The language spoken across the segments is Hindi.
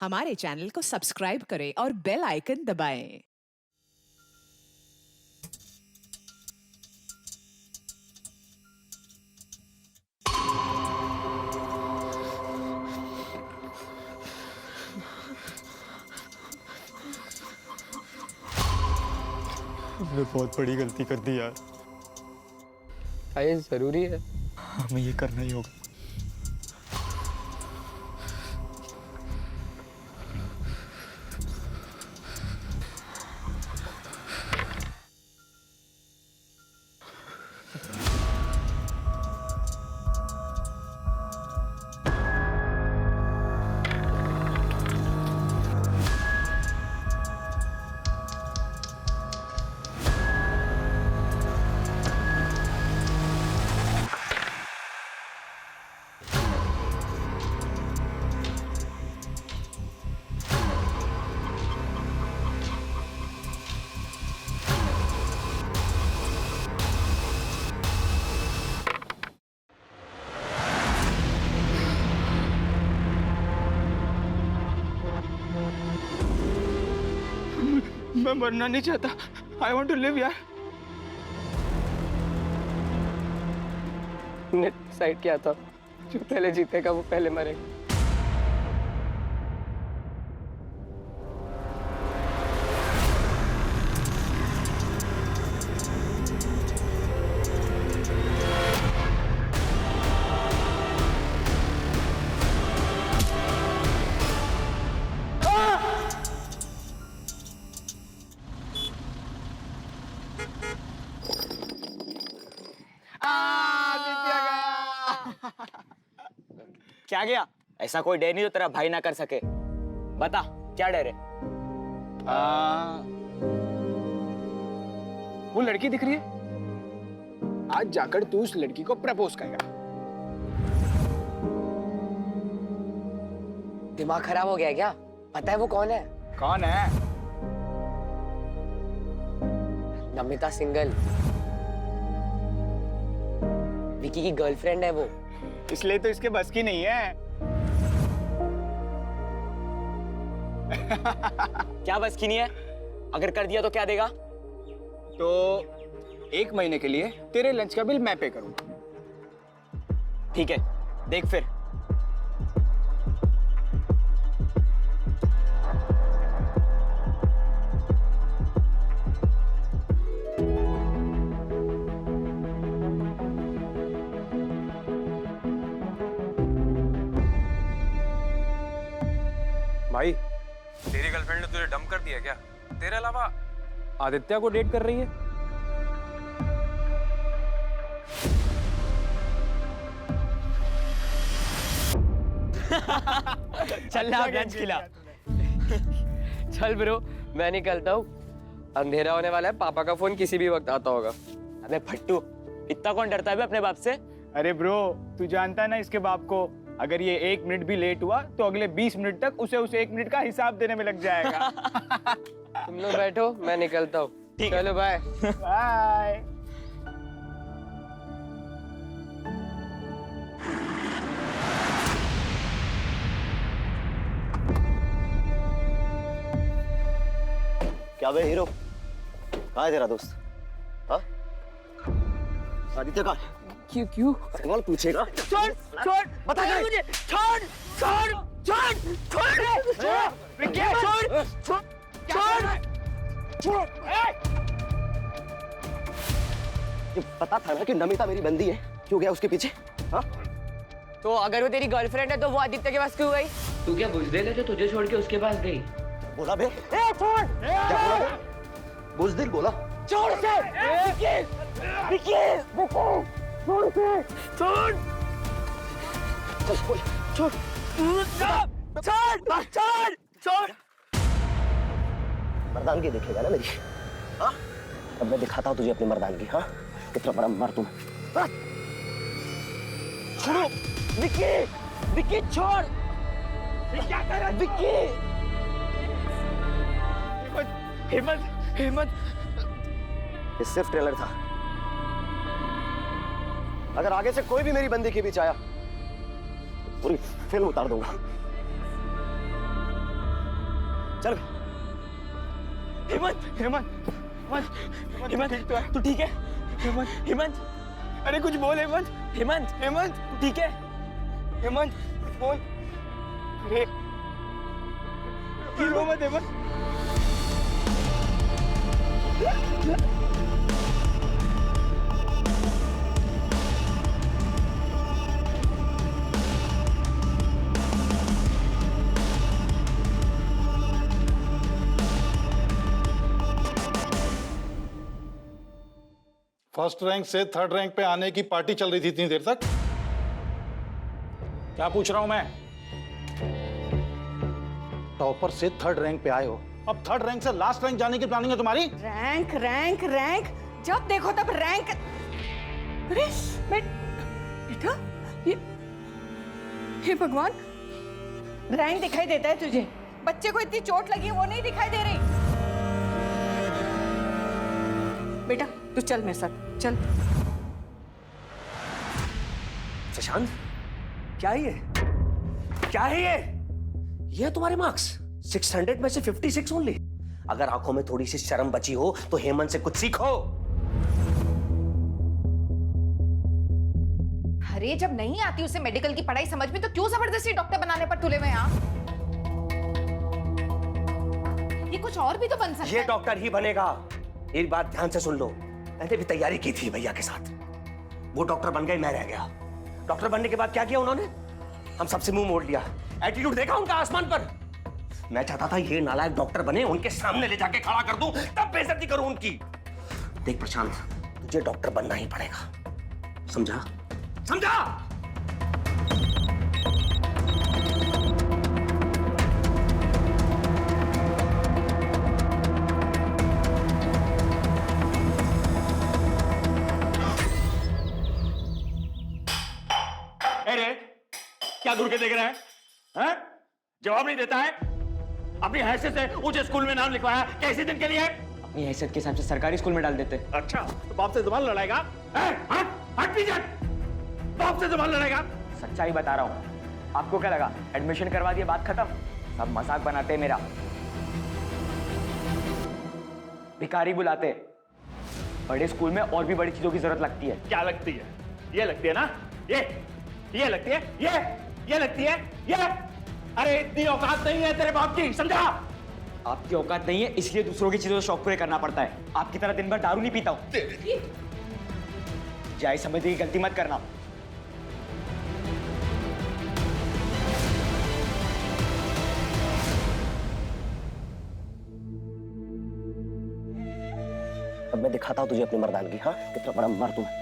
हमारे चैनल को सब्सक्राइब करें और बेल आइकन दबाएं। हमने बहुत बड़ी गलती कर दी यार। ये जरूरी है। हमें ये करना ही होगा। मैं मरना नहीं चाहता। आई वॉन्ट टू लिव यार। ने डिसाइड किया था जो पहले जीतेगा वो पहले मरेगा। क्या गया? ऐसा कोई डर नहीं जो तेरा भाई ना कर सके। बता क्या डर है? वो लड़की दिख रही है। आज जाकर तू उस लड़की को प्रपोज करेगा। दिमाग खराब हो गया क्या? पता है वो कौन है? कौन है? नमिता सिंगल, विकी की गर्लफ्रेंड है वो। इसलिए तो इसके बस की नहीं है। क्या बस की नहीं है? अगर कर दिया तो क्या देगा? तो 1 महीने के लिए तेरे लंच का बिल मैं पे करूंगा। ठीक है, देख फिर। भाई, तेरी गर्लफ्रेंड ने तुझे डंप कर दिया क्या? तेरे अलावा आदित्य को डेट कर रही है? चल ना लंच खिला। चल ब्रो, मैं निकलता हूँ। अंधेरा होने वाला है, पापा का फोन किसी भी वक्त आता होगा। अबे फट्टू, इतना कौन डरता है बे अपने बाप से? अरे ब्रो, तू जानता है ना इसके बाप को। अगर ये 1 मिनट भी लेट हुआ तो अगले 20 मिनट तक उसे उस 1 मिनट का हिसाब देने में लग जाएगा। तुम लोग बैठो, मैं निकलता हूँ। ठीक है। चलो बाय। बाय। क्या बे हीरो, कहाँ है तेरा दोस्त? हाँ? आदित्य कहाँ है? क्यों? सवाल पूछेगा? छोड़ बता मुझे। छोड़ ये पता था ना कि नमिता मेरी बंदी है। क्यों गया उसके पीछे? हाँ? तो अगर वो तेरी गर्लफ्रेंड है तो वो आदित्य के पास क्यों गई? तू क्या बुजदिल है जो तुझे छोड़ के उसके पास गई? बोला बे? छोड़। क्या बोला बे? बुज़दिल बोला? छोड़ से। विकी, छोड़ से। छोड़। चल बोल। छोड़। मर्दानगी दिखेगा ना मेरी? हाँ? अब मैं दिखाता हूँ तुझे अपनी मर्दानगी। हाँ? कितना बड़ा मर्द हूँ मैं। हाँ? छोड़ो। विकी छोड़। क्या कर रहा है? विकी। हेमंत, ये सिर्फ ट्रेलर था। अगर आगे से कोई भी मेरी बंदी के बीच आया तो पूरी फिल्म उतार दूंगा। चल हेमंत हेमंत हेमंत तू ठीक है? हेमंत हेमंत अरे कुछ बोल हेमंत हेमंत हेमंत तू ठीक है? हेमंत बोल अरे रो मत हेमंत फर्स्ट रैंक से थर्ड रैंक पे आने की पार्टी चल रही थी इतनी देर तक। क्या पूछ रहा हूं मैं? टॉपर से थर्ड रैंक पे आए हो, अब थर्ड रैंक से लास्ट रैंक जाने की प्लानिंग है तुम्हारी? रैंक रैंक रैंक, जब देखो तब रैंक। अरे बेटा ये भगवान, रैंक दिखाई देता है तुझे? बच्चे को इतनी चोट लगी है वो नहीं दिखाई दे रही? बेटा तू चल मेरे साथ चल। प्रशांत, क्या है ये? क्या है ये? ये तुम्हारे मार्क्स 600 में से 56 ओनली। अगर आंखों में थोड़ी सी शर्म बची हो तो हेमंत से कुछ सीखो। अरे जब नहीं आती उसे मेडिकल की पढ़ाई समझ में तो क्यों जबरदस्ती डॉक्टर बनाने पर तुले हुए हैं आप? ये कुछ और भी तो बन सकता है। ये डॉक्टर ही बनेगा। एक बात ध्यान से सुन लो, मैंने भी तैयारी की थी भैया के साथ। वो डॉक्टर बन गए, मैं रह गया। डॉक्टर बनने के बाद क्या किया उन्होंने? हम सबसे मुंह मोड़ लिया। एटीट्यूड देखा उनका आसमान पर। मैं चाहता था ये नालायक डॉक्टर बने, उनके सामने ले जाके खड़ा कर दूं, तब बेइज्जती करूं उनकी। देख प्रशांत, तुझे डॉक्टर बनना ही पड़ेगा, समझा? समझा? अरे क्या घूर के देख रहा है? हैं? जवाब नहीं देता है? अपनी हैसियत से ऊंचे स्कूल में नाम लिखवाया, कैसे दिन के लिए? अपनी हैसियत के हिसाब से सरकारी स्कूल में डाल देते। अच्छा, तो बाप से जुबान लड़ाएगा? हट पीछे! बाप से जुबान लड़ाएगा? सच्चाई बता रहा हूँ। आपको क्या लगा एडमिशन करवा दिया बात खत्म? सब मजाक बनाते मेरा, भिखारी बुलाते। बड़े स्कूल में और भी बड़ी चीजों की जरूरत लगती है। क्या लगती है? ये लगती है ना? ये लगती है? ये लगती है? ये? अरे इतनी औकात नहीं है तेरे बाप की, समझा? आपकी औकात नहीं है इसलिए दूसरों की चीजों से शौक पूरे करना पड़ता है। आपकी तरह दिन भर दारू नहीं पीता हूं। जाए समझने की गलती मत करना। अब मैं दिखाता हूं तुझे अपनी मर्दानगी। हाँ, कितना बड़ा मर्द हूं मैं।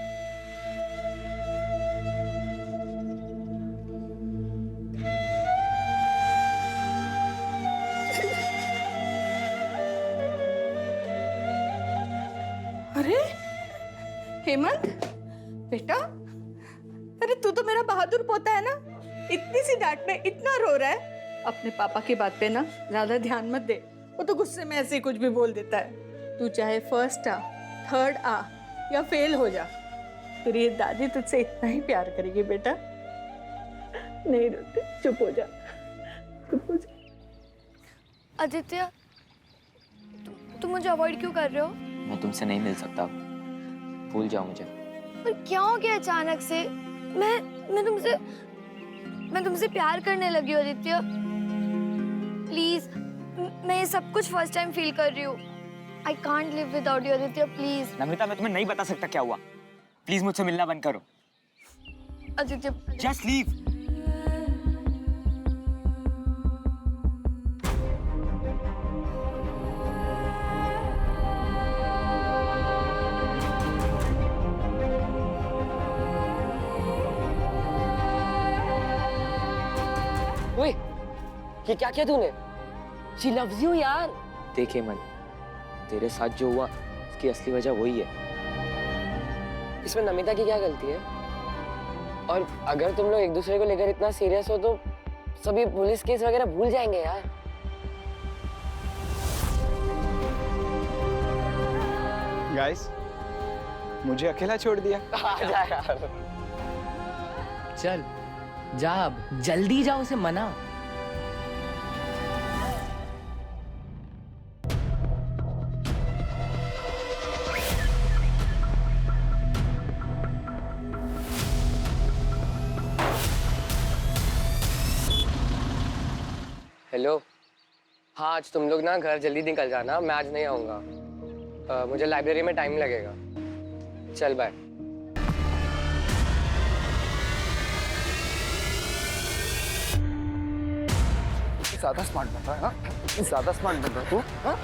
अरे हेमंत बेटा, अरे तू तो मेरा बहादुर पोता है ना, इतनी सी डांट में इतना रो रहा है। अपने पापा की बात पे ना ज्यादा ध्यान मत दे, वो तो गुस्से में ऐसे ही कुछ भी बोल देता है। तू चाहे फर्स्ट आ, थर्ड आ या फेल हो जा, तेरी दादी तुझसे इतना ही प्यार करेगी बेटा। नहीं रोते, चुप हो जा, चुप हो जा। आदित्य, तुम मुझे अवॉइड क्यों कर रहे हो? मैं तुमसे नहीं मिल सकता, भूल जाओ मुझे। पर क्या हो गया अचानक से? मैं तुमसे प्यार करने लगी हूँ आदित्य। प्लीज, मैं ये सब कुछ फर्स्ट टाइम फील कर रही हूँ। I can't live without you Aditya, please. Namita, मैं तुम्हें नहीं बता सकता क्या हुआ। प्लीज मुझसे मिलना बंद करो। Aditya just leave. ओए, ये क्या किया तूने? She loves you यार। देखे मन, तेरे साथ जो हुआ इसकी असली वजह वही है। इसमें नमिता की क्या गलती है? और अगर तुम लोग एक दूसरे को लेकर इतना सीरियस हो तो सभी पुलिस केस वगैरह भूल जाएंगे यार। गाइस, मुझे अकेला छोड़ दिया। आजा यार। चल जा, अब जल्दी जा, उसे मना। हेलो। हाँ, आज तुम लोग ना घर जल्दी निकल जाना, मैं आज नहीं आऊँगा। मुझे लाइब्रेरी में टाइम लगेगा। चल बाय। ज्यादा स्मार्ट बन रहा है ना, ज्यादा स्मार्ट बन रहा है तू। हाँ?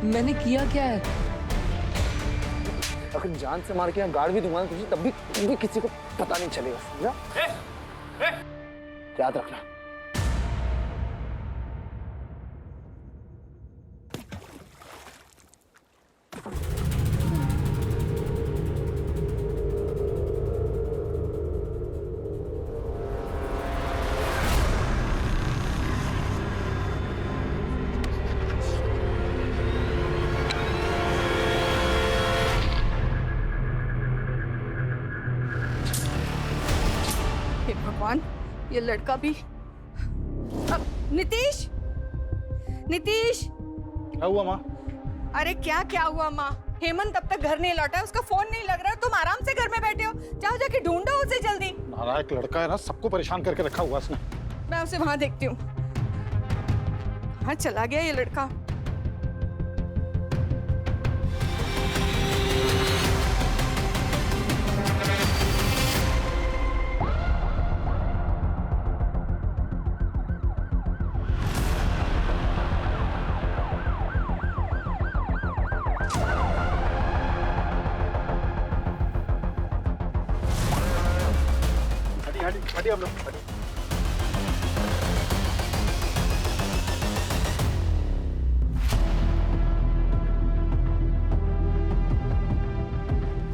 मैंने किया क्या है? अगर जान से मार के यहाँ गाड़ भी दूंगा ना तुझे, तब भी किसी को पता नहीं चलेगा, समझा? याद रखना। हे भगवान, ये लड़का भी। नीतीश, नीतीश। क्या हुआ माँ? अरे क्या हुआ माँ? हेमंत अब तक घर नहीं लौटा, उसका फोन नहीं लग रहा, तुम आराम से घर में बैठे हो। जाओ जाके ढूंढो उसे जल्दी। नालायक लड़का है ना, सबको परेशान करके रखा हुआ उसने। मैं उसे वहां देखती हूँ। कहाँ चला गया ये लड़का? हटिए हम लोग, हटिए।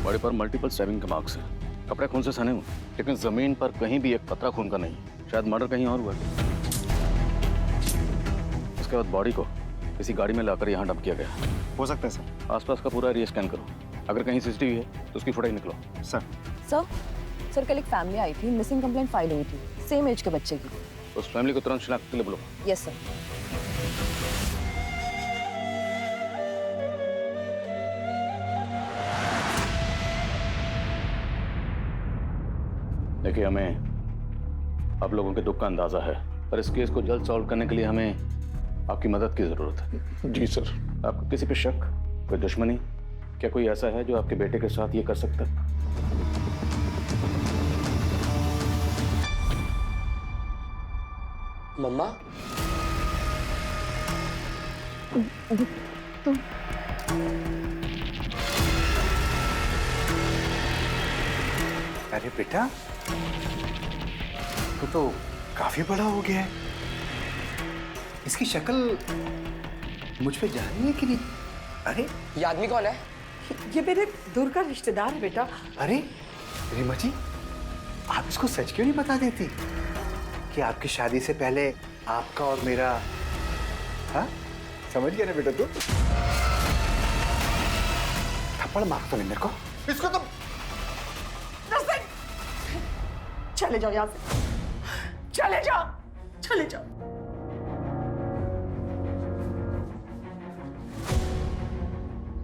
बॉडी पर मल्टीपल स्टैबिंग के मार्क्स हैं। कपड़े खून से सने हुए, लेकिन जमीन पर कहीं भी एक कतरा खून का नहीं। शायद मर्डर कहीं और हुआ। उसके बाद बॉडी को किसी गाड़ी में लाकर यहाँ डंप किया गया। हो सकता है सर। आसपास का पूरा एरिया स्कैन करो। अगर कहीं सीसीटीवी है तो उसकी फुटेज निकलो। सर। सर कल एक फैमिली आई थी, मिसिंग कंप्लेंट फाइल हुई थी, सेम एज के बच्चे की। उस फैमिली को तुरंत शिनाख्त के लिए बुलाओ। Yes sir. देखिए, हमें आप लोगों के दुख का अंदाजा है, पर इस केस को जल्द सॉल्व करने के लिए हमें आपकी मदद की जरूरत है। जी सर। आपको किसी पे शक, कोई दुश्मनी, क्या कोई ऐसा है जो आपके बेटे के साथ ये कर सकता है? मम्मा? तुम अरे बेटा, तू तो काफी बड़ा हो गया है। इसकी शक्ल मुझ पे जा रही है कि नहीं? अरे ये आदमी कौन है? ये मेरे दूर का रिश्तेदार है बेटा। अरे रीमा जी, आप इसको सच क्यों नहीं बता देती कि आपकी शादी से पहले आपका और मेरा, हाँ समझ गया ना बेटा तू? थप्पड़ मार तो नहीं मेरे को, इसको तो। चले जाओ यहाँ से, चले जाओ, चले जाओ।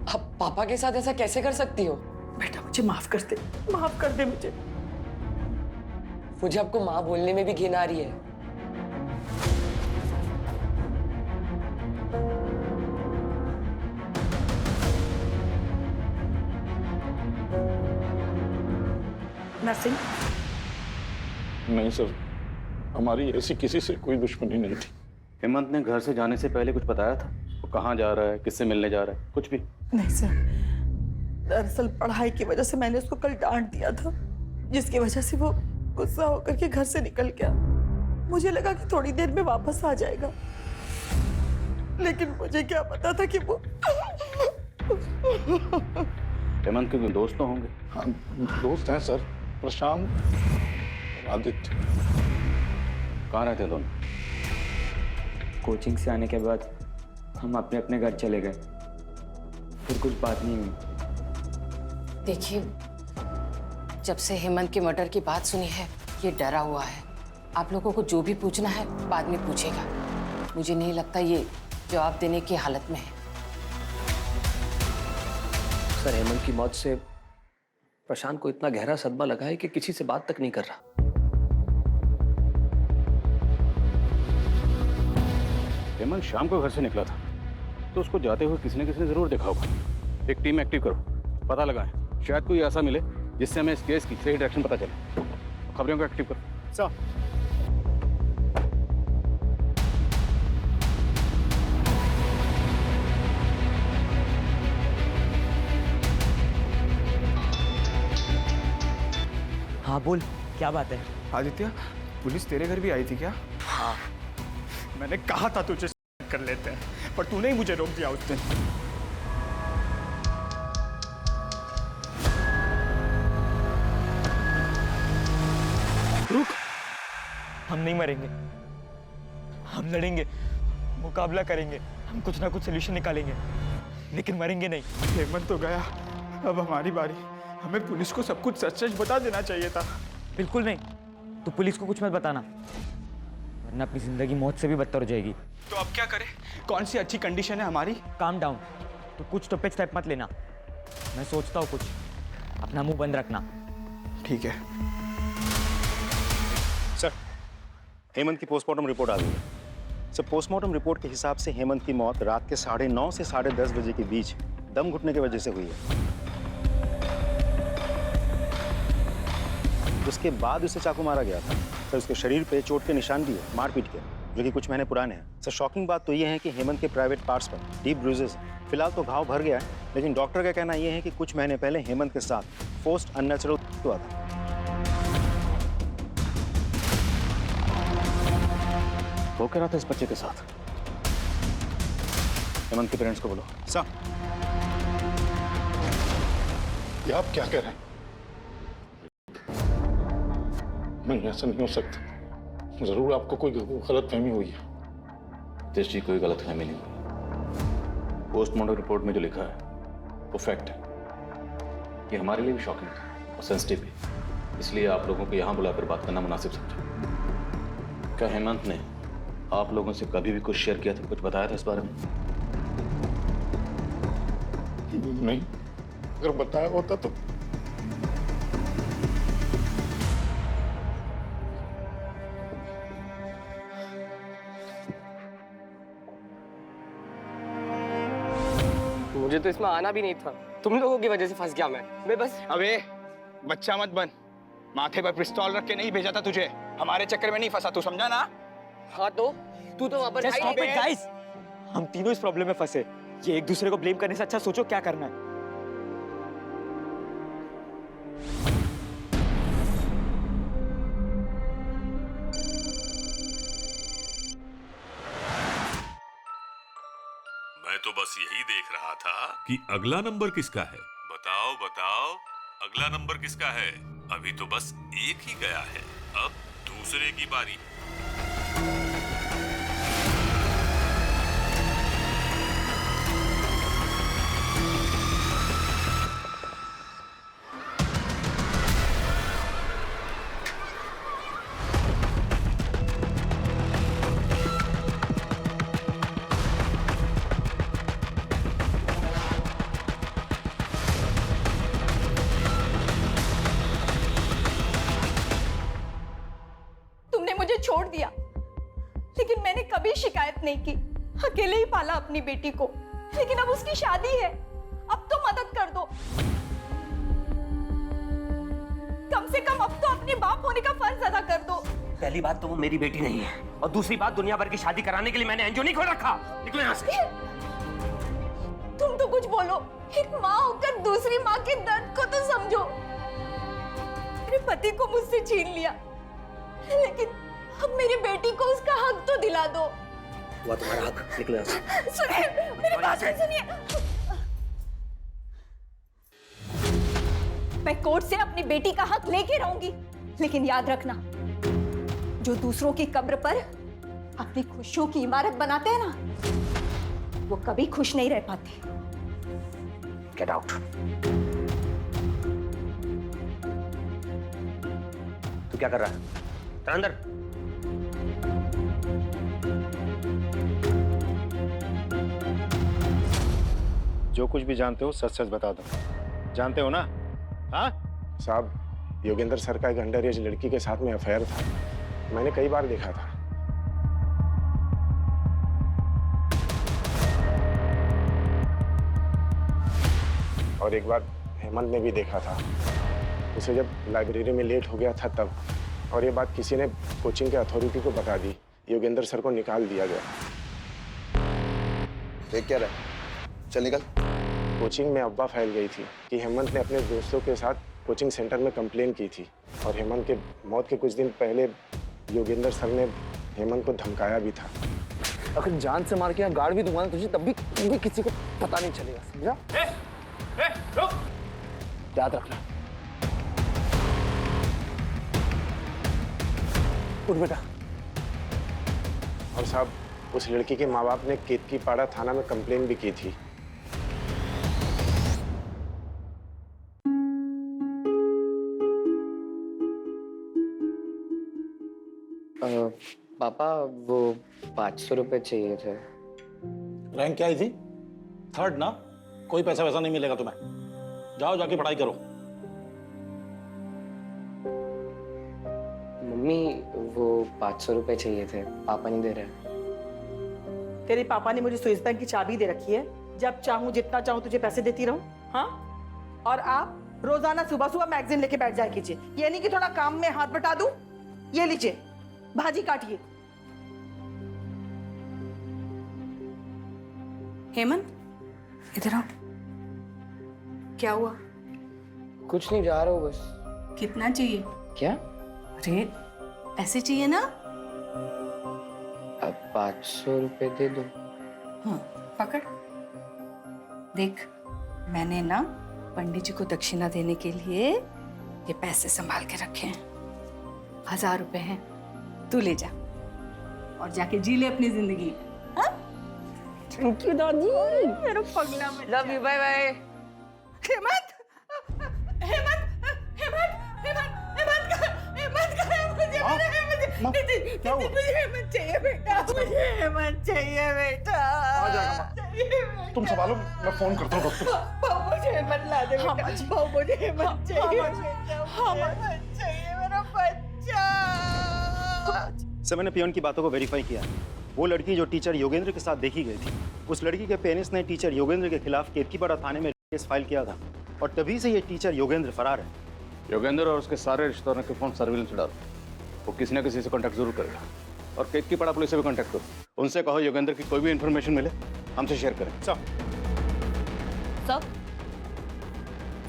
आप पापा के साथ ऐसा कैसे कर सकती हो? बेटा मुझे माफ कर दे, माफ कर दे मुझे। मुझे आपको माँ बोलने में भी घिन आ रही है। नरसिंह, नहीं सर, हमारी ऐसी किसी से कोई दुश्मनी नहीं थी। हेमंत ने घर से जाने से पहले कुछ बताया था? वो कहाँ जा रहा है, किससे मिलने जा रहा है, कुछ भी? नहीं सर, दरअसल पढ़ाई की वजह से मैंने उसको कल डांट दिया था, जिसकी वजह से वो गुस्सा होकर के घर से निकल गया। मुझे लगा कि थोड़ी देर में वापस आ जाएगा, लेकिन मुझे क्या पता था कि वो। हेमंत के कोई दोस्त तो होंगे? हाँ, दोस्त हैं सर, प्रशांत, आदित्य। कहाँ रहते हैं दोनों? कोचिंग से आने के बाद हम अपने अपने घर चले गए, फिर कुछ बात नहीं हुई। देखिए, जब से हेमंत के मर्डर की बात सुनी है, ये डरा हुआ है। आप लोगों को जो भी पूछना है बाद में पूछेगा। मुझे नहीं लगता ये जवाब देने की हालत में है। सर, हेमंत की मौत से प्रशांत को इतना गहरा सदमा लगा है कि किसी से बात तक नहीं कर रहा। हेमंत शाम को घर से निकला था, तो उसको जाते हुए किसी ने जरूर देखा होगा। एक टीम एक्टिव करो, पता लगाएं, शायद कोई ऐसा मिले जिससे हमें इस केस की सही डायरेक्शन पता चले। खबरों को एक्टिव करो। सर हाँ बोल, क्या बात है? आदित्य, पुलिस तेरे घर भी आई थी क्या? हाँ। मैंने कहा था तुझे कर लेते हैं, पर तूने ही मुझे रोक दिया उस दिन। रुक, हम नहीं मरेंगे, हम लड़ेंगे, मुकाबला करेंगे, हम कुछ ना कुछ सोल्यूशन निकालेंगे, लेकिन मरेंगे नहीं। हेमंत तो गया, अब हमारी बारी। हमें पुलिस को सब कुछ सच सच बता देना चाहिए था। बिल्कुल नहीं, तू पुलिस को कुछ मत बताना, वरना अपनी जिंदगी मौत से भी बदतर हो जाएगी। तो अब क्या करें? कौन सी अच्छी कंडीशन है हमारी? काम डाउन, तू कुछ स्टॉपेज स्टेप मत लेना, मैं सोचता हूँ कुछ, अपना मुंह बंद रखना। ठीक है सर, हेमंत की पोस्टमार्टम रिपोर्ट आ गई है। सर, पोस्टमार्टम रिपोर्ट के हिसाब से हेमंत की मौत रात के 9:30 से 10:30 बजे के बीच दम घुटने की वजह से हुई है। उसके बाद उसे चाकू मारा गया था। सर, उसके शरीर पे चोट के निशान भी है, मारपीट के, जो कि कुछ महीने पुराने हैं। सर, शॉकिंग बात तो ये है कि हेमंत के प्राइवेट पार्ट्स पर डीप ब्रूजेस हैं। फिलहाल तो घाव भर गया है, लेकिन डॉक्टर का कहना यह है कि कुछ महीने पहले हेमंत के साथ फोर्स्ड अननेचुरल हुआ था। वो कह रहा था इस बच्चे के साथ। हेमंत के पेरेंट्स को बोलो। सर, ये आप क्या कह रहे हैं? नहीं, ऐसा नहीं हो सकता। जरूर आपको कोई गलतफहमी हुई है। तेज जी, कोई गलतफहमी नहीं हुई। पोस्टमार्टम रिपोर्ट में जो लिखा है वो फैक्ट है। ये हमारे लिए भी शॉकिंग था और सेंसिटिव भी, इसलिए आप लोगों को यहाँ बुलाकर बात करना मुनासिब समझा। क्या हेमंत ने आप लोगों से कभी भी कुछ शेयर किया था, कुछ बताया था इस बारे में? नहीं, अगर बताया होता तो मुझे तो इसमें आना भी नहीं था, तुम लोगों की वजह से फंस गया मैं बस। अबे बच्चा मत बन, माथे पर पिस्तौल रख के नहीं भेजा था तुझे, हमारे चक्कर में नहीं फंसा, तू समझा ना? हाँ तो तू तो वहां पर गाइस, हम तीनों इस प्रॉब्लम में फंसे। ये एक दूसरे को ब्लेम करने से अच्छा सोचो क्या करना है। मैं तो बस यही देख रहा था कि अगला नंबर किसका है। बताओ बताओ, अगला नंबर किसका है? अभी तो बस एक ही गया है, अब दूसरे की बारी। मुझे छोड़ दिया, लेकिन मैंने कभी शिकायत नहीं की। अकेले ही पाला अपनी बेटी को, लेकिन अब उसकी शादी है, अब तो मदद कर दो। कम से कम अब तो अपने बाप होने का फर्ज अदा कर दो। पहली बात तो वो मेरी बेटी नहीं है, और दूसरी बात दुनिया भर की शादी कराने के लिए मैंने एनजीओ नहीं खोल रखा। निकलो यहाँ से। तुम तो कुछ बोलो, एक माँ होकर दूसरी माँ के दर्द को तो समझो। मेरे पति को मुझसे छीन लिया, लेकिन अब मेरी बेटी को उसका हक तो दिला दो। वो तुम्हारा हक, निकलो यहाँ से। सुनिए, मेरी बात सुनिए। मैं कोर्ट से अपनी बेटी का हक लेके रहूंगी, लेकिन याद रखना, जो दूसरों की कब्र पर अपनी खुशियों की इमारत बनाते हैं ना, वो कभी खुश नहीं रह पाते। Get out. तू क्या कर रहा है? चल अंदर। जो कुछ भी जानते हो सच सच बता दो। जानते हो ना? हाँ साहब, योगेंद्र सर का एक अंडर एज लड़की के साथ में अफेयर था, मैंने कई बार देखा था। और एक बार हेमंत ने भी देखा था उसे जब लाइब्रेरी में लेट हो गया था तब। और ये बात किसी ने कोचिंग के अथॉरिटी को बता दी। योगेंद्र सर को निकाल दिया गया। देख क्या रहा है? चल निकल। कोचिंग में अफवाह फैल गई थी कि हेमंत ने अपने दोस्तों के साथ कोचिंग सेंटर में कंप्लेन की थी और हेमंत के मौत के कुछ दिन पहले योगेंद्र सर ने हेमंत को धमकाया भी था। अगर जान से मार के यहाँ गाड़ भी दूंगा ना तुझे तब भी किसी को पता नहीं चलेगा, समझा? याद रखना। उठ बेटा। और साहब उस लड़की के माँ बाप ने केतकीपाड़ा थाना में कंप्लेन भी की थी। पापा वो 500 रुपए चाहिए थे। रैंक क्या आई थी? 3rd ना? कोई पैसा वैसा नहीं मिलेगा तुम्हें। जाओ जाके पढ़ाई करो। मम्मी वो 500 रुपए चाहिए थे, पापा नहीं दे रहे। तेरे पापा ने मुझे स्विस बैंक की चाबी दे रखी है, जब चाहूं जितना चाहूं तुझे पैसे देती रहूं। हाँ, और आप रोजाना सुबह सुबह मैगजीन लेके बैठ जाया कीजिए। ये नहीं कि थोड़ा काम में हाथ बटा दूं। ये लीजिए, भाजी काटिए। हेमंत इधर आओ। क्या हुआ? कुछ नहीं, जा रहा हूँ बस। कितना चाहिए? क्या? अरे पैसे चाहिए ना? अब 500 रुपए दे दो। हाँ पकड़। देख मैंने ना पंडित जी को दक्षिणा देने के लिए ये पैसे संभाल के रखे हैं। 1000 रुपए हैं, तू ले जा और जाके जी ले अपनी जिंदगी। थैंक यू दादी। मेरा पगला बच्चा। Love you, bye bye. Hemant Hemant Hemant Hemant Hemant मुझे मुझे हेमंत चाहिए बेटा। मुझे हेमंत चाहिए बेटा। आ जाएगा माँ। तुम संभालो, मैं फोन करता हूँ डॉक्टर। मुझे हेमंत ला दे बेटा। मुझे हेमंत चाहिए बेटा। हेमंत चाहिए मेरा बच्चा। सर मैंने पियोन की बातों को वेरीफाई किया। वो लड़की जो टीचर योगेंद्र के साथ देखी गई थी, उस लड़की के पेरेंट्स ने टीचर योगेंद्र के खिलाफ केतकीपाड़ा थाने में केस फाइल किया था और तभी से ये टीचर योगेंद्र फरार है। योगेंद्र और उसके सारे रिश्तेदारों के फोन सर्विलेंस डाल। वो किसी न किसी से कांटेक्ट जरूर करेगा। और केतकीपाड़ा पुलिस से भी कांटेक्ट करो। उनसे कहो योगेंद्र की कोई भी इन्फॉर्मेशन मिले हमसे शेयर करें।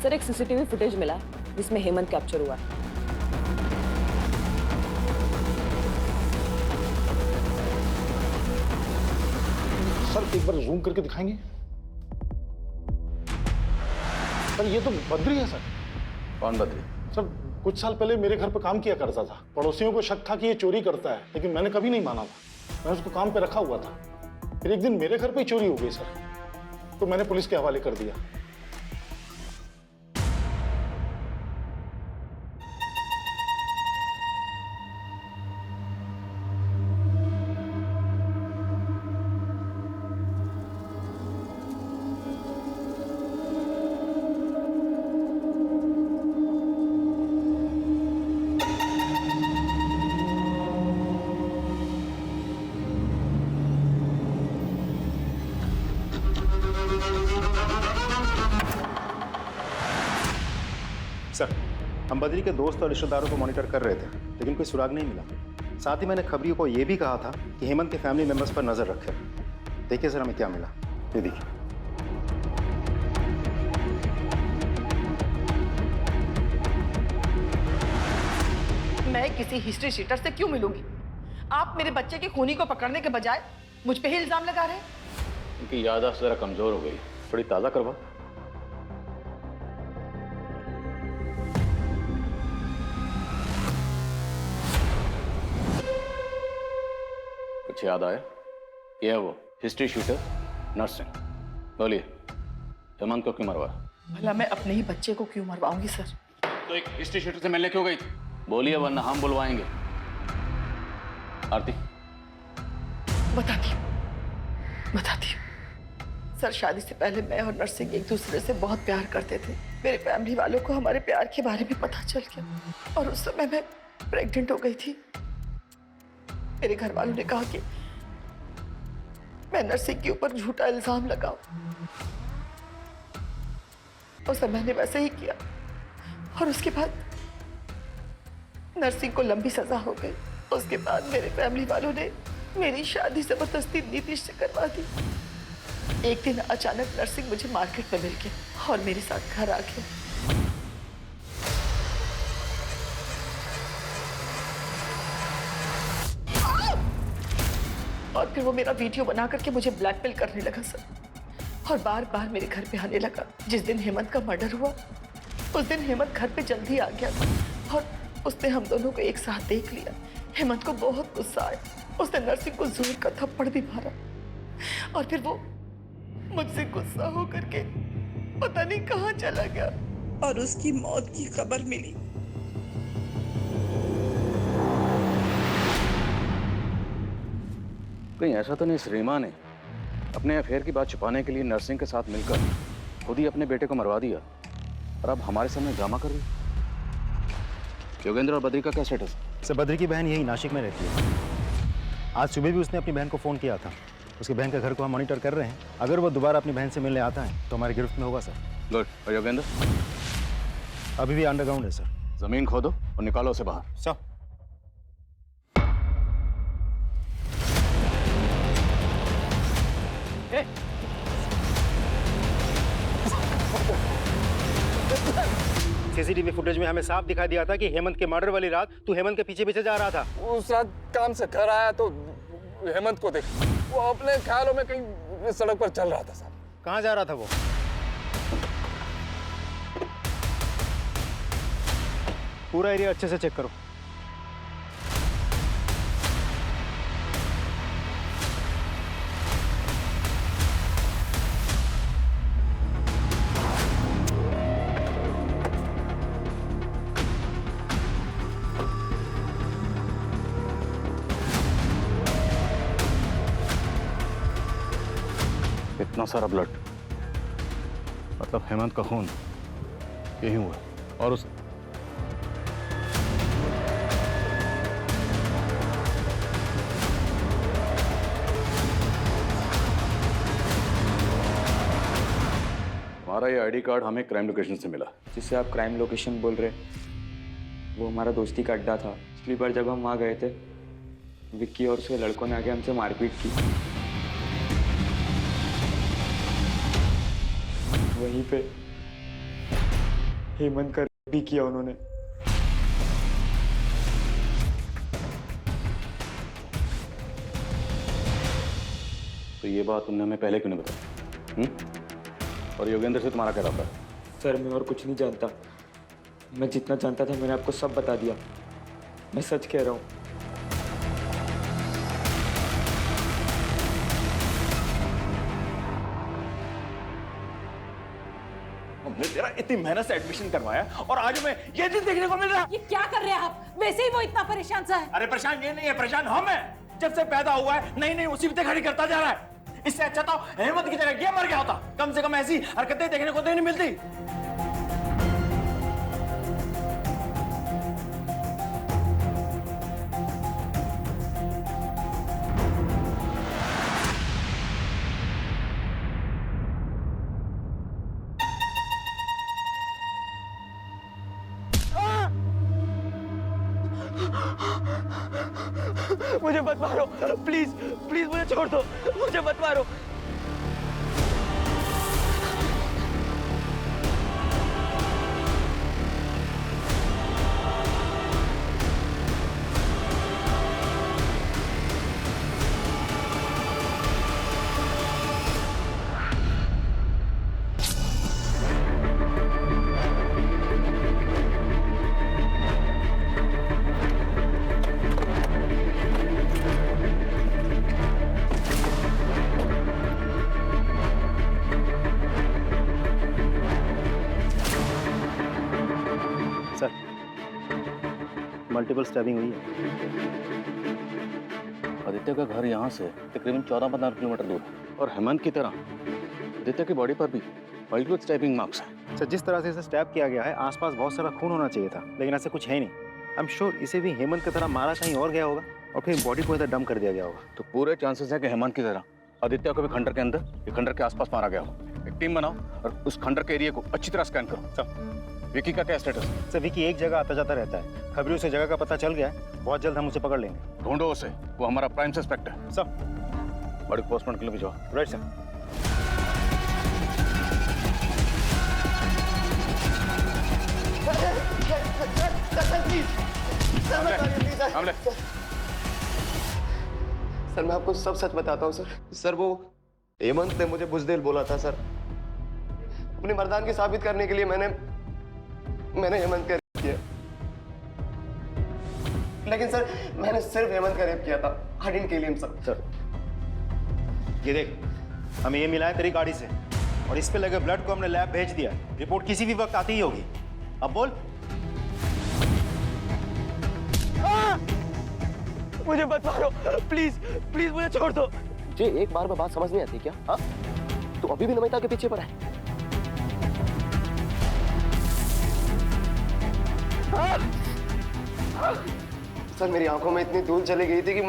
सर एक सीसीटीवी फुटेज मिला जिसमें हेमंत कैप्चर हुआ है। सर एक बार जूम करके दिखाएंगे? सर ये तो बद्री है सर। कौन बद्री? सर कुछ साल पहले मेरे घर पे काम किया करता था। पड़ोसियों को शक था कि ये चोरी करता है, लेकिन मैंने कभी नहीं माना था। मैं उसको काम पे रखा हुआ था। फिर एक दिन मेरे घर पे ही चोरी हो गई सर, तो मैंने पुलिस के हवाले कर दिया। सर हम बद्री के दोस्त और रिश्तेदारों को मॉनिटर कर रहे थे, लेकिन कोई सुराग नहीं मिला। साथ ही मैंने खबरियों को यह भी कहा था कि हेमंत के फैमिली मेंबर्स पर नजर रखें। देखिए सर हमें क्या मिला, ये देखिए। मैं किसी हिस्ट्री शीटर से क्यों मिलूंगी? आप मेरे बच्चे के खूनी को पकड़ने के बजाय मुझ पे ही इल्जाम लगा रहे हैं। उनकी याददाश्त जरा कमजोर हो गई, थोड़ी ताज़ा करवा। कुछ याद आया? ये है वो हिस्ट्री शूटर नर्सिंग। बोलिए हेमंत को क्यों मरवाया? भला मैं अपने ही बच्चे को क्यों मरवाऊंगी सर? तो एक हिस्ट्री शूटर से मिलने क्यों गई? बोलिए वरना हम बुलवाएंगे। आरती बताती हूँ। सर शादी से पहले मैं और नर्सिंग एक दूसरे से बहुत प्यार करते थे। मेरे फैमिली वालों को हमारे प्यार के बारे में पता चल गया और उस समय मैं प्रेग्नेंट हो गई थी। मेरे घर वालों ने कहा कि मैं नर्सिंग के ऊपर झूठा इल्जाम लगाऊं उसे मैंने वैसे ही किया और उसके बाद नरसिंह को लंबी सजा हो गई। उसके बाद मेरे फैमिली वालों ने मेरी शादी जबरदस्ती नीतीश से करवा दी। एक दिन अचानक नरसिंह मुझे मार्केट में मिल गया और मेरे साथ घर आ गया। और फिर वो मेरा वीडियो बना करके मुझे ब्लैकमेल करने लगा सर, और बार बार मेरे घर पे आने लगा। जिस दिन हेमंत का मर्डर हुआ उस दिन हेमंत घर पे जल्दी आ गया था और उसने हम दोनों को एक साथ देख लिया। हेमंत को बहुत गुस्सा आया, उसने नरसिंह को जोर का थप्पड़ भी मारा और फिर वो मुझसे गुस्सा हो करके पता नहीं कहाँ चला गया और उसकी मौत की खबर मिली। कहीं ऐसा तो नहीं रीमा ने अपने अफेयर की बात छुपाने के लिए नरसिंह के साथ मिलकर खुद ही अपने बेटे को मरवा दिया और अब हमारे सामने ड्रामा कर रही? योगेंद्र और बद्री का क्या स्टेटस? सर बद्री की बहन यही नासिक में रहती है। आज सुबह भी उसने अपनी बहन को फ़ोन किया था। उसके बहन के घर को हम मॉनिटर कर रहे हैं। अगर वो दोबारा अपनी बहन से मिलने आता है तो हमारी गिरफ्त में होगा सर। गुड। और योगेंद्र? अभी भी अंडरग्राउंड है सर। जमीन खोदो और निकालो उसे बाहर। सर सीसीटीवी फुटेज में हमें साफ दिखाई दिया था कि हेमंत के मर्डर वाली रात तू हेमंत के पीछे पीछे जा रहा था। उस रात काम से घर आया तो हेमंत को देख, वो अपने ख्यालों में कहीं सड़क पर चल रहा था साहब। कहाँ जा रहा था वो? पूरा एरिया अच्छे से चेक करो। इतना सारा ब्लड, मतलब हेमंत का खून यही हुआ। और उस हमारा ये आईडी कार्ड हमें क्राइम लोकेशन से मिला। जिससे आप क्राइम लोकेशन बोल रहे, वो हमारा दोस्ती का अड्डा था। पिछली बार जब हम वहाँ गए थे, विक्की और उसके लड़कों ने आके हमसे मारपीट की। वहीं पे हेमंत का रेप भी किया उन्होंने। तो ये बात तुमने हमें पहले क्यों नहीं बताई? और योगेंद्र से तुम्हारा क्या रहा? सर मैं और कुछ नहीं जानता। मैं जितना जानता था मैंने आपको सब बता दिया। मैं सच कह रहा हूँ। हमने तेरा इतनी मेहनत से एडमिशन करवाया और आज मैं ये दिन देखने को मिल रहा। ये क्या कर रहे हैं आप? वैसे ही वो इतना परेशान सा है। अरे परेशान ये नहीं है, परेशान हम हैं। जब से पैदा हुआ है नई नई मुसीबतें खड़ी करता जा रहा है। इससे अच्छा तो हेमंत की जगह ये मर गया होता। कम से कम ऐसी हरकतें देखने को तो नहीं मिलती। मुझे मत मारो, प्लीज प्लीज मुझे छोड़ दो, मुझे मत मारो। मल्टीपल स्टैबिंग हुई है। आदित्य का घर यहाँ से तकरीबन 14-15 किलोमीटर दूर है और हेमंत की तरह आदित्य की बॉडी पर भी मल्टीपल स्टैबिंग मार्क्स हैं। सर जिस तरह से इसे स्टैब किया गया है आसपास बहुत सारा खून होना चाहिए था, लेकिन ऐसा कुछ है ही नहीं। आई एम श्योर इसे भी हेमंत की तरह मारा कहीं और गया होगा और फिर बॉडी को इधर डंप कर दिया गया होगा। तो पूरे चांसेस है कि हेमंत की तरह आदित्य को भी खंडर के अंदर या खंडर के आसपास मारा गया हो। एक टीम बनाओ और उस खंडर के एरिया को अच्छी तरह स्कैन करो। सर विकी का क्या स्टेटस है? सर विकी एक जगह आता जाता रहता है, खबरों से जगह का पता चल गया है, बहुत जल्द हम उसे पकड़ लेंगे। ढूंढो उसे, वो हमारा प्राइम सस्पेक्ट है। सर बड़ी पोस्टमार्टम के लिए भिजवाओ। Right sir. सर मैं आपको सब सच बताता हूँ सर वो हेमंत ने मुझे बुजदिल बोला था सर। अपनी मर्दानगी साबित करने के लिए मैंने हेमंत का रेप किया। लेकिन सर मैंने सिर्फ हेमंत का रेप किया था। I didn't kill him sir. ये देख, हमें ये मिला है तेरी गाड़ी से और इस पे लगे ब्लड को हमने लैब भेज दिया। रिपोर्ट किसी भी वक्त आती ही होगी। अब बोल। मुझे मत मारो प्लीज प्लीज, मुझे छोड़ दो। जी एक बार में बात समझ नहीं आती क्या? हाँ तो अभी भी नमिता के पीछे पड़ा है। सर मेरी आंखों में इतनी धूल चली गई थी कि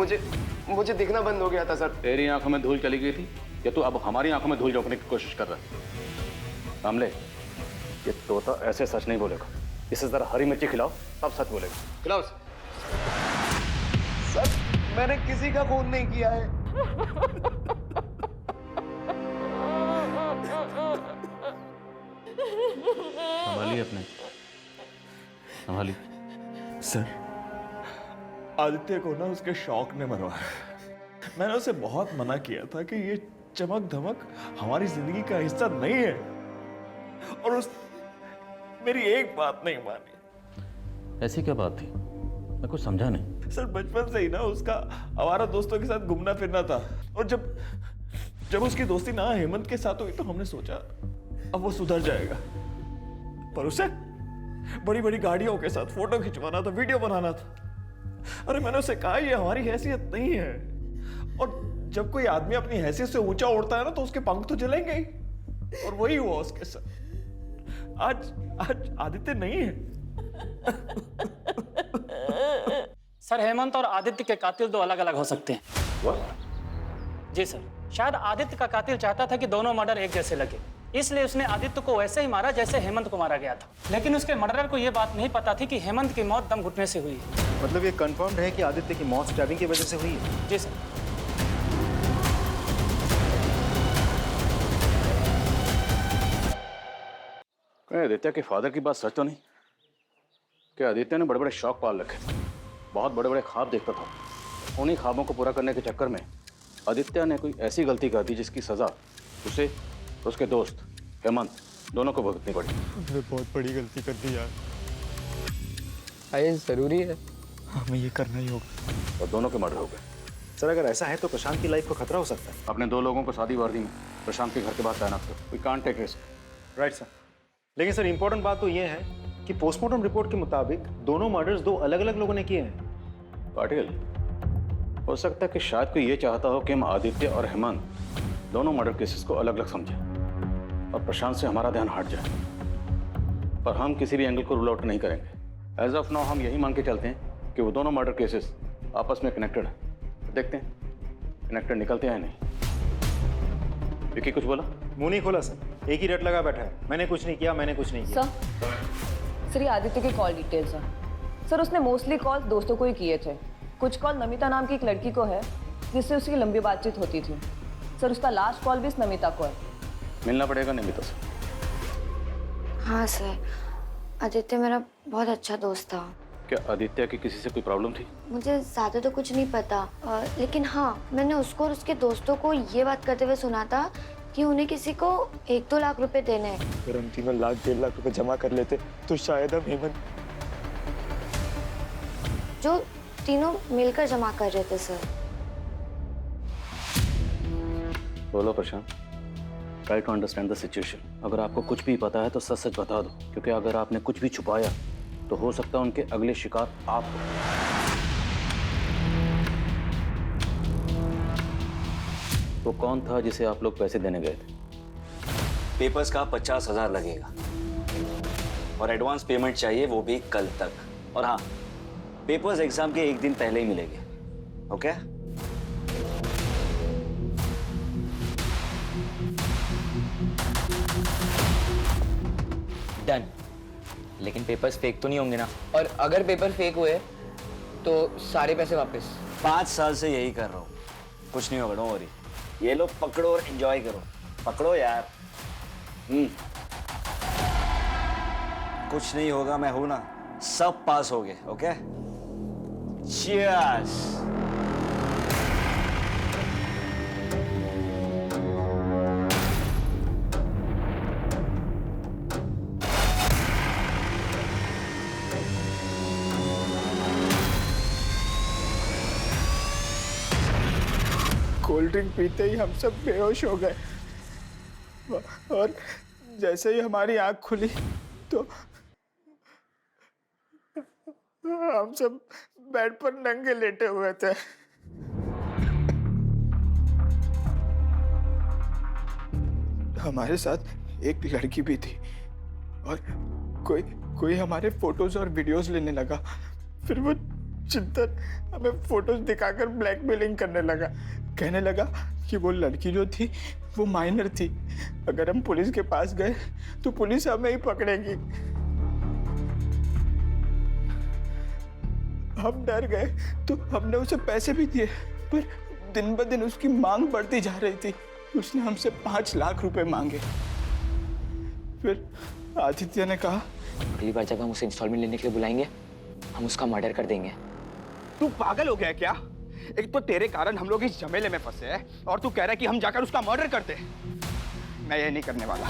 मुझे दिखना बंद हो गया था सर। तेरी आंखों में धूल चली गई थी या तू अब हमारी आंखों में धूल झोंकने की कोशिश कर रहा है? कामले, ये तोता ऐसे सच नहीं बोलेगा। इसे जरा हरी मिर्ची खिलाओ तब सच बोलेगा। खिलाओ उसे। सर मैंने किसी का खून नहीं किया है। संभालिए अपने, संभालिए। सर आदित्य को ना उसके शौक ने मरवाया। मैंने उसे बहुत मना किया था कि ये चमक धमक हमारी जिंदगी का हिस्सा नहीं है, और उस मेरी एक बात नहीं मानी। ऐसी क्या बात थी? मैं कुछ समझा नहीं। सर बचपन से ही ना उसका आवारा दोस्तों के साथ घूमना फिरना था, और जब उसकी दोस्ती ना हेमंत के साथ हुई तो हमने सोचा अब वो सुधर जाएगा, पर उसे बड़ी बड़ी गाड़ियों के साथ फोटो खिंचवाना था, वीडियो बनाना था। अरे मैंने उसे कहा ये हमारी हैसियत नहीं है, और जब कोई आदमी अपनी हैसियत से ऊंचा उड़ता है ना तो उसके पंख तो जलेंगे ही, और वही हुआ उसके साथ। आज आदित्य नहीं है। सर हेमंत और आदित्य के कातिल दो अलग अलग हो सकते हैं। What? जी सर, शायद आदित्य का कातिल चाहता था कि दोनों मर्डर एक जैसे लगे, इसलिए उसने आदित्य को वैसे ही मारा जैसे हेमंत को मारा गया था। लेकिन उसके मर्डरर को यह बात नहीं पता थी कि हेमंत की मौत दम घुटने से हुई है। मतलब ये कंफर्म्ड है कि आदित्य की मौत स्टैबिंग की वजह से हुई है? जी सर। आदित्य के फादर की बात सच तो नहीं? क्या आदित्य ने बड़े बड़े शौक पाल रखे थे, बहुत बड़े बड़े ख्वाब देखता था। उन्हीं ख्वाबों को पूरा करने के चक्कर में आदित्य ने कोई ऐसी गलती कर दी जिसकी सजा उसे और उसके दोस्त हेमंत दोनों को भुगतनी पड़ी। मैंने बहुत बड़ी गलती कर दी यार। ये जरूरी है? हमें ये करना ही होगा। और दोनों के मर्डर हो गए। सर अगर ऐसा है तो प्रशांत की लाइफ को खतरा हो सकता है। अपने दो लोगों को शादी वर्दी में प्रशांत के घर के बाहर तैनात करो। We can't take risk. Right sir. लेकिन सर इंपॉर्टेंट बात तो ये है कि पोस्टमार्टम रिपोर्ट के मुताबिक दोनों मर्डर्स दो अलग अलग लोगों ने किए हैं। पाटिल, हो सकता है कि शायद कोई ये चाहता हो कि हम आदित्य और हेमंत दोनों मर्डर केसेस को अलग अलग समझें और प्रशांत से हमारा ध्यान हट जाए, पर हम किसी भी एंगल को रूल आउट नहीं करेंगे। एज ऑफ नाउ हम यही मान के चलते हैं कि वो दोनों मर्डर केसेस आपस में कनेक्टेड है। देखते हैं कनेक्टेड निकलते हैं नहीं। विकी कुछ बोला? मुंह नहीं खोला सर, एक ही रट लगा बैठा है। मैंने कुछ नहीं किया, मैंने कुछ नहीं किया। सर ये आदित्य की कॉल डिटेल्स हैं। सर उसने मोस्टली कॉल दोस्तों को ही किए थे। कुछ कॉल नमिता नाम की एक लड़की को है जिससे उसकी लंबी बातचीत होती थी। सर उसका लास्ट कॉल भी इस नमिता को है। मिलना पड़ेगा नमिता से। हाँ सर, आदित्य मेरा बहुत अच्छा दोस्त था। क्या आदित्य की किसी से कोई प्रॉब्लम थी? मुझे ज़्यादा तो कुछ नहीं पता, लेकिन हाँ मैंने उसको और उसके दोस्तों को ये बात करते हुए सुना था कि उन्हें किसी को 1-2 लाख रुपए देने हैं। अगर हम तीनों 1.5 लाख रुपए जमा कर लेते तो शायद हम हेमंत जो तीनों मिलकर जमा कर रहे थे सर। बोलो Prashant, try to understand the situation. अगर आपको कुछ भी पता है तो सच सच बता दो, क्योंकि अगर आपने कुछ भी छुपाया तो हो सकता है उनके अगले शिकार आप हो। वो कौन था जिसे आप लोग पैसे देने गए थे? पेपर्स का 50,000 लगेगा और एडवांस पेमेंट चाहिए, वो भी कल तक। और हाँ, पेपर्स एग्जाम के 1 दिन पहले ही मिलेंगे। ओके? डन। लेकिन पेपर्स फेक तो नहीं होंगे ना? और अगर पेपर फेक हुए तो सारे पैसे वापस। 5 साल से यही कर रहा हूँ, कुछ नहीं होगा, डोंट वरी। ये लो पकड़ो और एंजॉय करो। पकड़ो यार। कुछ नहीं होगा, मैं हूं ना। सब पास हो गए। Okay, cheers. कोल्ड ड्रिंक पीते ही हम सब बेहोश हो गए और जैसे ही हमारी आंख खुली तो हम सब बेड पर नंगे लेटे हुए थे। हमारे साथ एक लड़की भी थी और कोई हमारे फोटोज और वीडियोस लेने लगा। फिर वो चिंतन हमें फोटोज दिखाकर ब्लैकमेलिंग करने लगा। कहने लगा कि वो लड़की जो थी वो माइनर थी, अगर हम पुलिस के पास गए तो पुलिस हमें ही पकड़ेगी। हम डर गए तो हमने उसे पैसे भी दिए, पर दिन ब दिन उसकी मांग बढ़ती जा रही थी। उसने हमसे 5 लाख रुपए मांगे। फिर आदित्य ने कहा, अगली बार जब हम उसे इंस्टॉलमेंट लेने के लिए बुलाएंगे, हम उसका मर्डर कर देंगे। तू पागल हो गया क्या? एक तो तेरे कारण हम लोग इस झमेले में फंसे हैं और तू कह रहा है कि हम जाकर उसका मर्डर करते। मैं ये नहीं करने वाला।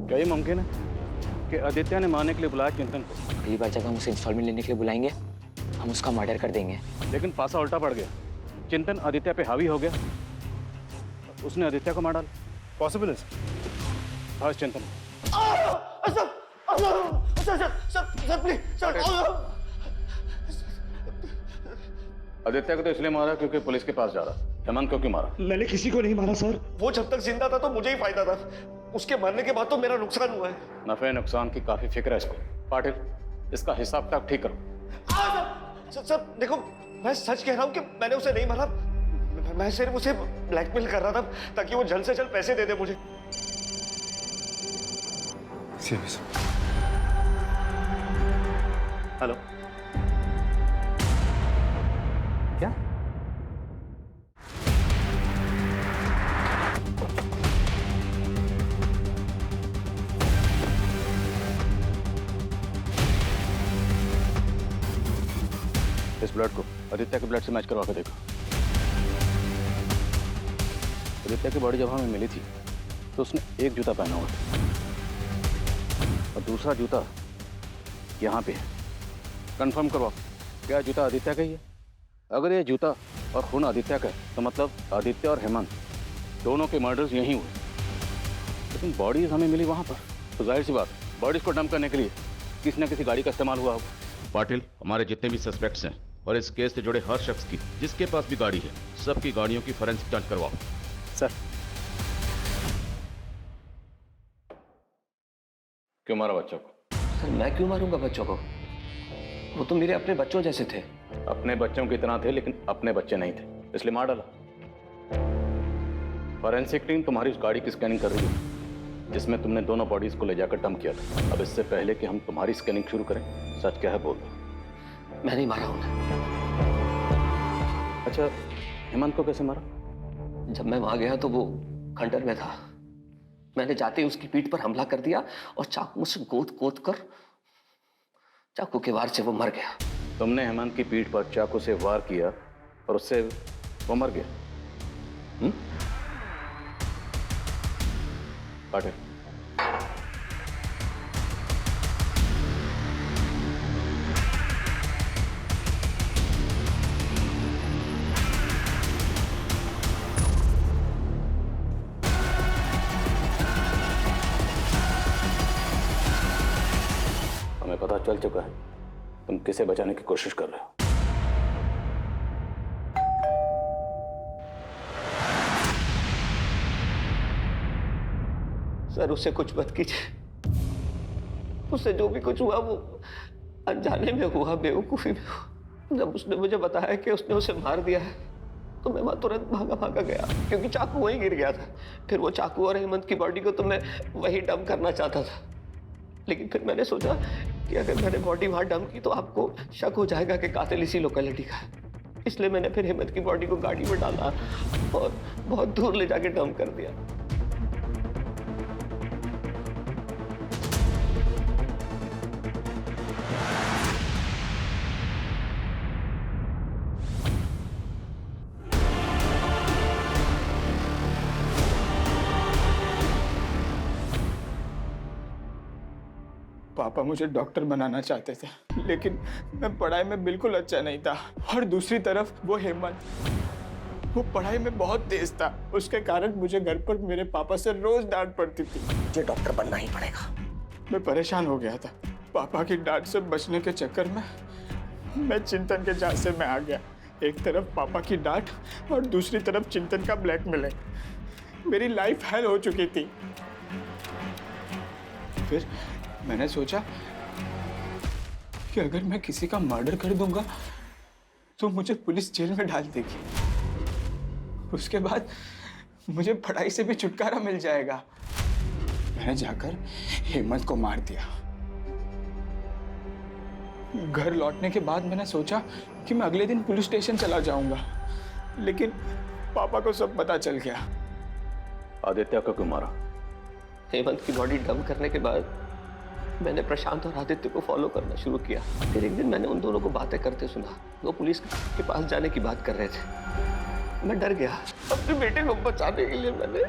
क्या ये मुमकिन है कि आदित्य ने मारने के लिए बुलाया चिंतन को? अगली बार जब हम उसे इंस्टॉलमेंट लेने के लिए बुलाएंगे, हम उसका मर्डर कर देंगे। लेकिन पासा उल्टा पड़ गया। चिंतन आदित्य पे हावी हो गया, उसने आदित्य को मार डाला। पॉसिबल है हाँ चिंतन। आदित्य को तो इसलिए मारा क्योंकि पुलिस के पास जा रहा। हेमंत को क्यों मारा? मैंने किसी को नहीं मारा सर। वो जब तक जिंदा था तो मुझे ही फायदा था, उसके मरने के बाद तो मेरा नुकसान हुआ है। नफे नुकसान की काफी फिक्र है इसको। पाटिल, इसका हिसाब किताब ठीक करो। सर देखो, मैं सच कह रहा हूँ कि मैंने उसे नहीं मारा। मैं सिर्फ उसे ब्लैकमेल कर रहा था ताकि वो जल्द से जल्द पैसे दे दे मुझे। हेलो, क्या? इस ब्लड को आदित्य के ब्लड से मैच करवा के देखो। आदित्य की बॉडी जब हमें मिली थी तो उसने एक जूता पहना हुआ था और दूसरा जूता यहाँ पे है। कंफर्म करवाओ, क्या जूता आदित्य का ही है? अगर ये जूता और खून आदित्य का है तो मतलब आदित्य और हेमंत दोनों के मर्डर्स यहीं हुए। लेकिन बॉडीज हमें मिली वहाँ पर, तो जाहिर सी बात बॉडीज को डंप करने के लिए किसी न किसी गाड़ी का इस्तेमाल हुआ होगा। पाटिल, हमारे जितने भी सस्पेक्ट्स हैं और इस केस से जुड़े हर शख्स की जिसके पास भी गाड़ी है, सबकी गाड़ियों की फोरेंसिक जांच करवाओ। सर। क्यों मारा बच्चों को? सर मैं क्यों मारूंगा बच्चों को? वो तो मेरे अपने बच्चों जैसे थे। अपने बच्चों की तरह थे लेकिन अपने बच्चे नहीं थे, इसलिए मार डाला। फोरेंसिक टीम तुम्हारी उस गाड़ी की स्कैनिंग कर रही है जिसमें तुमने दोनों बॉडीज को ले जाकर डंप किया था। अब इससे पहले कि हम तुम्हारी स्कैनिंग शुरू करें, सच क्या है बोल दो। मैं नहीं मारा उन्हें। अच्छा, हेमंत को कैसे मारा? जब मैं वहां गया तो वो खंडर में था। मैंने जाते ही उसकी पीठ पर हमला कर दिया और चाकू से गोद कर चाकू के वार से वो मर गया। तुमने हेमंत की पीठ पर चाकू से वार किया और उससे वो मर गया? पाटिल, हमें पता चल चुका है तुम किसे बचाने की कोशिश कर रहे हो। सर उसे कुछ मत कीजिए। उससे जो भी कुछ हुआ वो अनजाने में हुआ, बेवकूफी में हुआ। जब उसने मुझे बताया कि उसने उसे मार दिया है तो मैं वहाँ तुरंत भागा भागा गया क्योंकि चाकू वहीं गिर गया था। फिर वो चाकू और हेमंत की बॉडी को तो मैं वहीं डंप करना चाहता था, लेकिन फिर मैंने सोचा कि अगर मैंने बॉडी वहाँ डंप की तो आपको शक हो जाएगा कि कातिल इसी लोकेलिटी का है। इसलिए मैंने फिर हेमंत की बॉडी को गाड़ी में डाला और बहुत दूर ले जाके डंप कर दिया। पापा मुझे डॉक्टर बनाना चाहते थे, लेकिन मैं पढ़ाई में बिल्कुल अच्छा नहीं था। और दूसरी तरफ वो हेमंत, वो पढ़ाई में बहुत तेज था। उसके कारण मुझे घर पर मेरे पापा से रोज डांट पड़ती थी। मुझे डॉक्टर बनना ही पड़ेगा। मैं परेशान हो गया था। पापा की डांट से बचने के चक्कर में मैं चिंतन के झांसे में आ गया। एक तरफ पापा की डांट और दूसरी तरफ चिंतन का ब्लैकमेलिंग। मेरी लाइफ हेल हो चुकी थी। फिर मैंने सोचा कि अगर मैं किसी का मर्डर कर दूंगा तो मुझे पुलिस जेल में डाल देगी। उसके बाद मुझे पढ़ाई से भी छुटकारा मिल जाएगा। मैंने जाकर हेमंत को मार दिया। घर लौटने के बाद मैंने सोचा कि मैं अगले दिन पुलिस स्टेशन चला जाऊंगा, लेकिन पापा को सब पता चल गया। आदित्य को क्यों मारा? हेमंत की बॉडी डंप करने के बाद मैंने प्रशांत और आदित्य को फॉलो करना शुरू किया। फिर एक दिन मैंने उन दोनों को बातें करते सुना। वो पुलिस के पास जाने की बात कर रहे थे। मैं डर गया। अपने बेटे को बचाने के लिए मैंने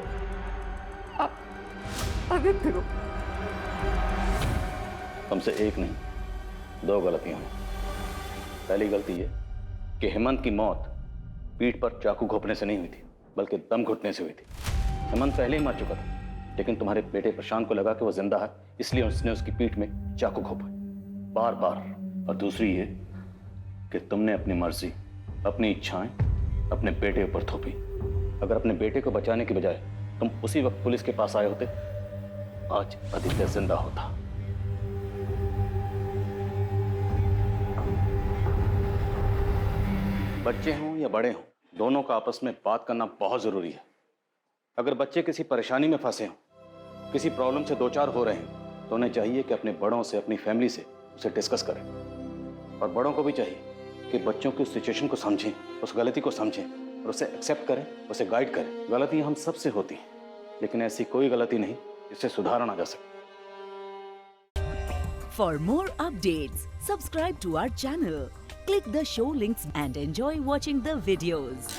आदित्य को। तुमसे एक नहीं, दो गलतियां हैं। पहली गलती ये कि हेमंत की मौत पीठ पर चाकू घोंपने से नहीं हुई थी, बल्कि दम घुटने से हुई थी। हेमंत पहले ही मर चुका था, लेकिन तुम्हारे बेटे प्रशांत को लगा कि वो जिंदा है, इसलिए उसने उसकी पीठ में चाकू घोंपा बार बार। और दूसरी ये कि तुमने अपनी मर्जी, अपनी इच्छाएं अपने बेटे ऊपर थोपी। अगर अपने बेटे को बचाने की बजाय तुम उसी वक्त पुलिस के पास आए होते, आज आदित्य जिंदा होता। बच्चे हों या बड़े हों, दोनों का आपस में बात करना बहुत जरूरी है। अगर बच्चे किसी परेशानी में फंसे हों, किसी प्रॉब्लम से दो चार हो रहे हैं, तो उन्हें चाहिए कि अपने बड़ों से, अपनी फैमिली से उसे डिस्कस करें। और बड़ों को भी चाहिए कि बच्चों की उस सिचुएशन को समझें, उस गलती को समझें और उसे एक्सेप्ट करें, उसे गाइड करें। गलतियां हम सबसे होती हैं, लेकिन ऐसी कोई गलती नहीं जिससे सुधारा ना जा सके। For more updates, subscribe to our channel, click the show links and enjoy watching the videos.